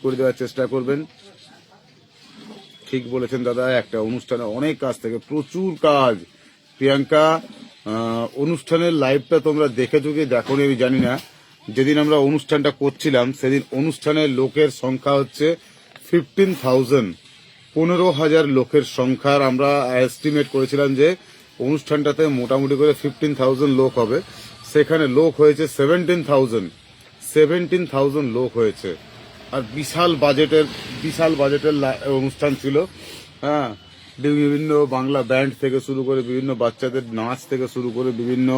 করে দেওয়ার চেষ্টা করবেন। ঠিক বলেছেন দাদা, একটা অনুষ্ঠানে অনেক কাজ থাকে, প্রচুর কাজ। প্রিয়াঙ্কা, অনুষ্ঠানের লাইভটা তোমরা দেখেছো কি দেখো আমি জানি না। যেদিন আমরা অনুষ্ঠানটা করছিলাম সেদিন অনুষ্ঠানের লোকের সংখ্যা হচ্ছে 15,000, 15,000 লোকের সংখ্যার আমরা এস্টিমেট করেছিলাম যে অনুষ্ঠানটাতে মোটামুটি করে 15,000 লোক হবে। সেখানে লোক হয়েছে 17,000 লোক হয়েছে। আর বিশাল বাজেটের অনুষ্ঠান ছিল। হ্যাঁ, বিভিন্ন বাংলা ব্যান্ড থেকে শুরু করে, বিভিন্ন বাচ্চাদের নাচ থেকে শুরু করে, বিভিন্ন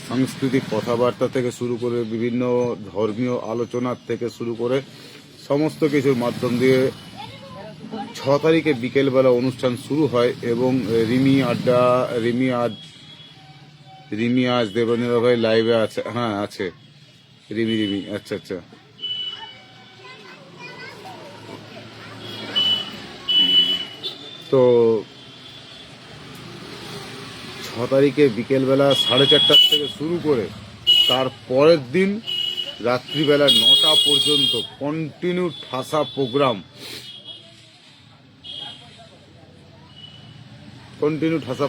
সাংস্কৃতিক কথাবার্তা থেকে শুরু করে, বিভিন্ন ধর্মীয় আলোচনার থেকে শুরু করে সমস্ত কিছুর মাধ্যম দিয়ে 6 তারিখে বিকেলবেলা অনুষ্ঠান শুরু হয়। এবং রিমি আজ দেবনীরা ভাই লাইভে আছে। হ্যাঁ আছে রিমি, আচ্ছা আচ্ছা। তো 6 তারিখে বিকেলবেলা 4:30 থেকে শুরু করে তার পরের দিন রাত্রিবেলা 9টা পর্যন্ত কন্টিনিউ ঠাসা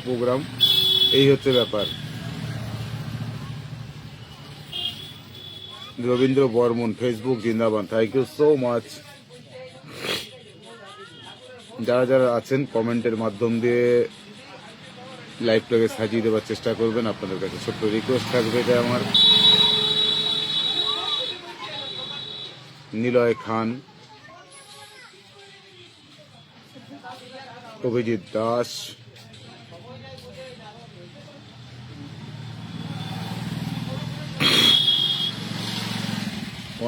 প্রোগ্রাম। এই হচ্ছে ব্যাপার। রবীন্দ্র বর্মন, ফেসবুক জিন্দাবাদ, থ্যাংক ইউ সো মাচ। যারা যারা আছেন কমেন্টের মাধ্যম দিয়ে লাইভটাকে সাজিয়ে দেওয়ার চেষ্টা করবেন। আপনাদের কাছে ছোট্ট রিকোয়েস্ট থাকবে এটা আমার। নিলয় খান, অভিজিৎ দাস,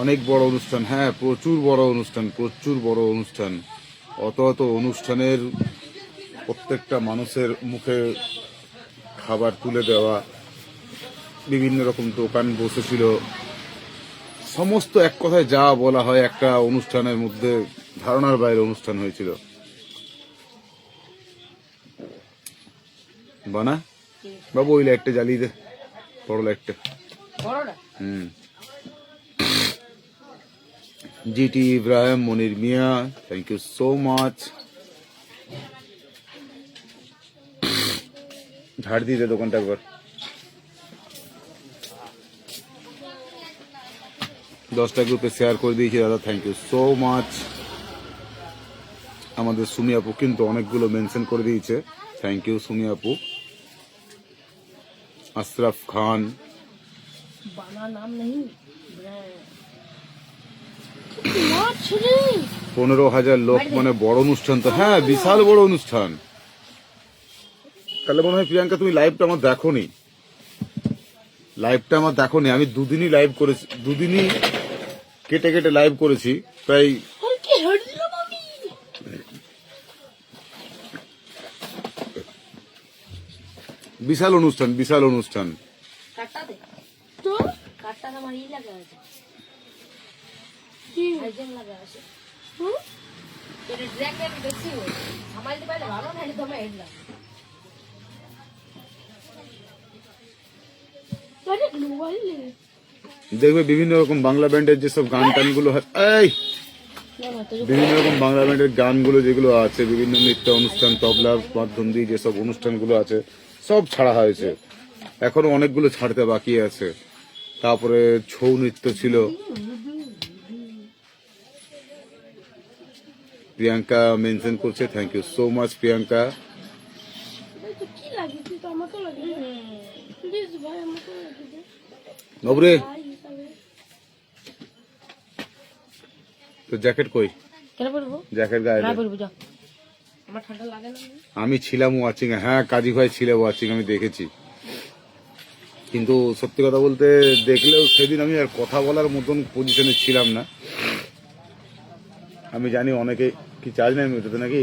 অনেক বড় অনুষ্ঠান। হ্যাঁ, প্রচুর বড় অনুষ্ঠান। অত অনুষ্ঠানের প্রত্যেকটা মানুষের মুখে খাবার তুলে দেওয়া, বিভিন্ন রকম দোকান বসেছিল, সমস্ত এক কথায় যা বলা হয় একটা অনুষ্ঠানের মধ্যে ধারণার বাইরে অনুষ্ঠান হয়েছিল। বানা বাবু ওই লাইটটা জ্বালিয়ে দে, বড় লাইটটা। GT Ibrahim, Monir Mia, thank you so much. ঝাড় দিয়ে দে দোকানটা একবার। 10টা গ্রুপে শেয়ার করে দিয়েছি দাদা, থ্যাংক ইউ সো মাচ। আমাদের সুমি আপু কিন্তু অনেকগুলো মেনশন করে দিয়েছে, থ্যাংক ইউ সুমি আপু। আশরাফ খান, 15,000 লোক মানে বড় অনুষ্ঠান তো। হ্যাঁ, বিশাল বড় অনুষ্ঠান। তাহলে মনে হয় প্রিয়াঙ্কা তুমি লাইভটা আমার দেখোনি। আমি দুদিনই লাইভ করেছি, দুদিনই কেটে লাইভ করেছি প্রায়। বিশাল অনুষ্ঠান। দেখবে বিভিন্ন রকম বাংলা ব্যান্ডের যেসব গান টানগুলো বিভিন্ন রকম বাংলা ব্যান্ডের গানগুলো যেগুলো আছে, বিভিন্ন নৃত্য অনুষ্ঠান, তবলার মাধ্যম দিয়ে যেসব অনুষ্ঠানগুলো আছে সব ছাড়া হয়েছে। এখনো অনেকগুলো ছাড়তে বাকি আছে। তারপরে ছৌ নৃত্য ছিল। প্রিয়াঙ্কা মেনশন করছে, thank you so much Priyanka. বাবুরে তো জ্যাকেট কই? জ্যাকেট গায়ে আমি ছিলাম ওয়াচিং। হ্যাঁ, কাজী ভাই ছিল ওয়াচিং, আমি দেখেছি। কিন্তু সত্যি কথা বলতে দেখলেও সেদিন আমি আর কথা বলার মতন পজিশনে ছিলাম না। আমি জানি অনেকে কি চার্জ নেই ওটাতে নাকি,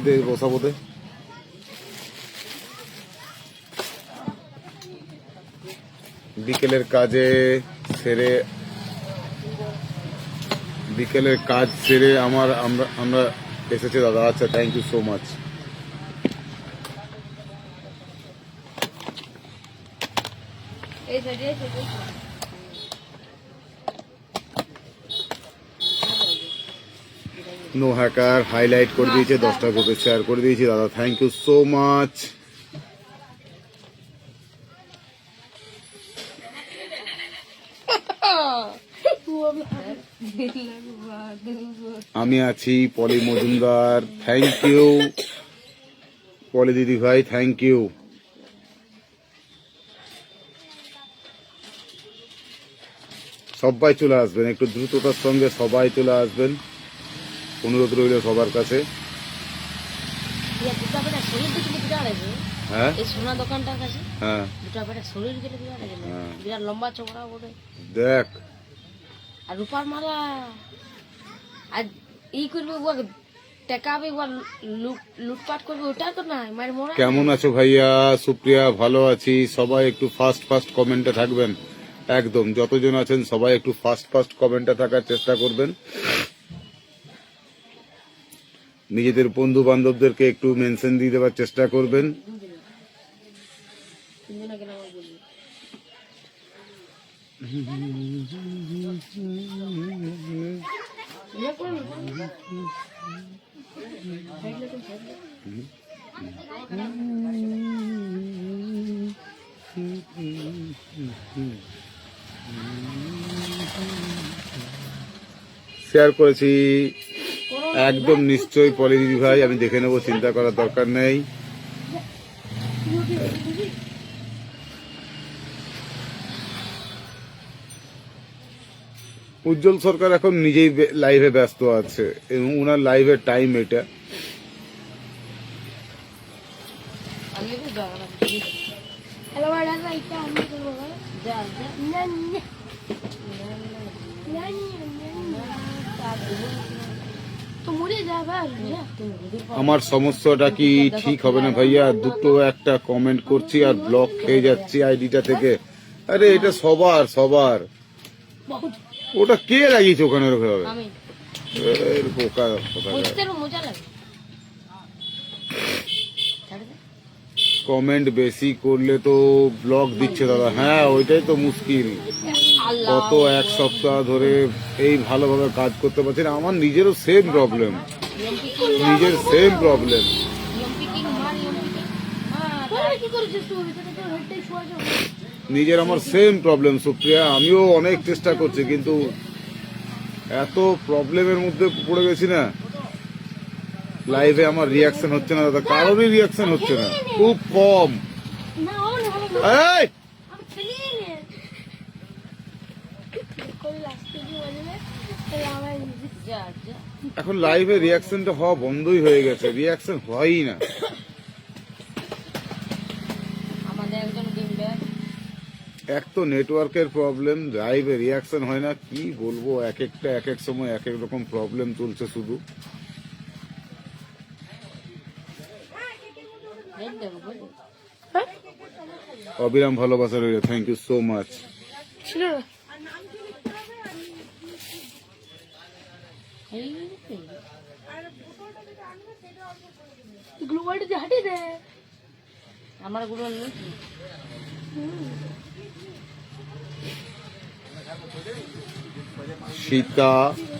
দে বসাবো। বিকেলের কাজ সেরে আমরা এসেছি দাদা। আচ্ছা, thank you so much. No hacker highlight করে দিয়েছে, 10টা গ্রুপে শেয়ার করে দিয়েছি দাদা, থ্যাংক ইউ সো মাচ। আমি আছি পলি মজুমদার, থ্যাংক ইউ পলি দিদি ভাই, থ্যাংক ইউ। সবাই চলে আসবেন, একটু দ্রুততার সঙ্গে সবাই চলে আসবেন, অনুরোধ রইল সবার কাছে। হ্যাঁ সোনা দোকানটার কাছে হ্যাঁ দুটা বেটা শরীর গেলে বিরাট লম্বা চওড়া বলে দেখ, আর রূপার মালা আর ই করবে টেকাবে লুটপাট করবে, ওটা তো না মায়ের মরা। কেমন আছো ভাইয়া? সুপ্রিয়া ভালো আছি। সবাই একটু ফাস্ট ফাস্ট কমেন্টে থাকবেন, একদম যতজন আছেন সবাই একটু ফাস্ট ফাস্ট কমেন্টে থাকার চেষ্টা করবেন। নিজেদের বন্ধু বান্ধবদেরকে একটু মেনশন দিয়ে দেওয়ার চেষ্টা করবেন। শেয়ার করেছি একদম নিশ্চয়ই পলি দিদি ভাই, আমি দেখে নেবো, চিন্তা করার দরকার নেই। উজ্জ্বল সরকার এখন নিজেই লাইভে ব্যস্ত আছে এবং ওনার লাইভের টাইম এটা। আমার সমস্যাটা কি ঠিক হবে না ভাইয়া? দুটো একটা কমেন্ট করছি আর ব্লক খেয়ে যাচ্ছি আইডিটা থেকে। আরে এটা সবার সবার, ওটা কে লাগিয়েছে ওখানে ওরকম ভাবে? পোকা কমেন্ট বেশি করলে তো ব্লক দিচ্ছে দাদা। হ্যাঁ ওইটাই তো মুশকিল, কত এক সপ্তাহ ধরে এই ভালোভাবে কাজ করতে পারছি না। আমার নিজেরও সেম প্রবলেম, নিজের সেম প্রবলেম। নিজের আমার সেম প্রবলেম সুপ্রিয়া, আমিও অনেক চেষ্টা করছি কিন্তু এত প্রবলেমের মধ্যে পড়ে গেছি না, লাইভে আমার রিয়াকশন হচ্ছে না দাদা, কারোরই রিয়াকশন হচ্ছে না, খুব কম। এই এখন লাইভে রিয়াকশনটা হওয়া বন্ধই হয়ে গেছে, রিয়াকশন হয়ই না। এক তো নেটওয়ার্কের প্রবলেম, লাইভে রিয়াকশন হয় না, কি বলবো, এক একটা এক এক সময় এক এক রকম প্রবলেম চলছে শুধু। অবিরাম ভালোবাসা রইল, থ্যাংক ইউ সো মাচ। আমার সীতা